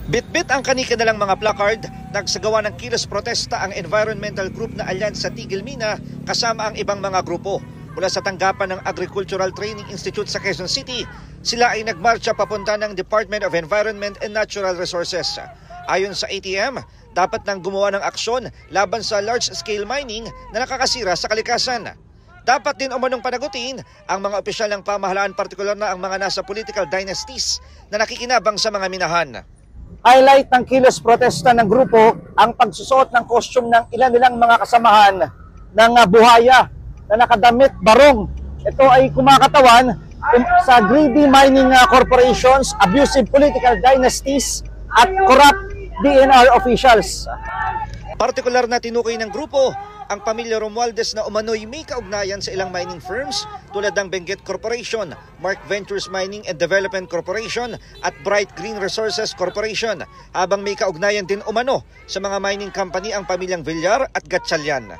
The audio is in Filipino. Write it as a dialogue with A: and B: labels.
A: Bitbit ang kani-kanilang mga placard, nagsagawa ng kilos protesta ang environmental group na Alyansa Tigil Mina kasama ang ibang mga grupo. Mula sa tanggapan ng Agricultural Training Institute sa Quezon City, sila ay nagmarcha papunta ng Department of Environment and Natural Resources. Ayon sa ATM, dapat nang gumawa ng aksyon laban sa large-scale mining na nakakasira sa kalikasan. Dapat din umanong panagutin ang mga opisyal ng pamahalaan, partikular na ang mga nasa political dynasties na nakikinabang sa mga minahan.
B: Highlight ng kilos protesta ng grupo ang pagsusuot ng costume ng ilan nilang mga kasamahan ng buhaya na nakadamit barong. Ito ay kumakatawan sa greedy mining corporations, abusive political dynasties at corrupt DNR officials.
A: Partikular na tinukoy ng grupo ang pamilya Romualdez na umano'y may kaugnayan sa ilang mining firms tulad ng Benguet Corporation, Mark Ventures Mining and Development Corporation at Bright Green Resources Corporation, habang may kaugnayan din umano sa mga mining company ang pamilyang Villar at Gatchalian.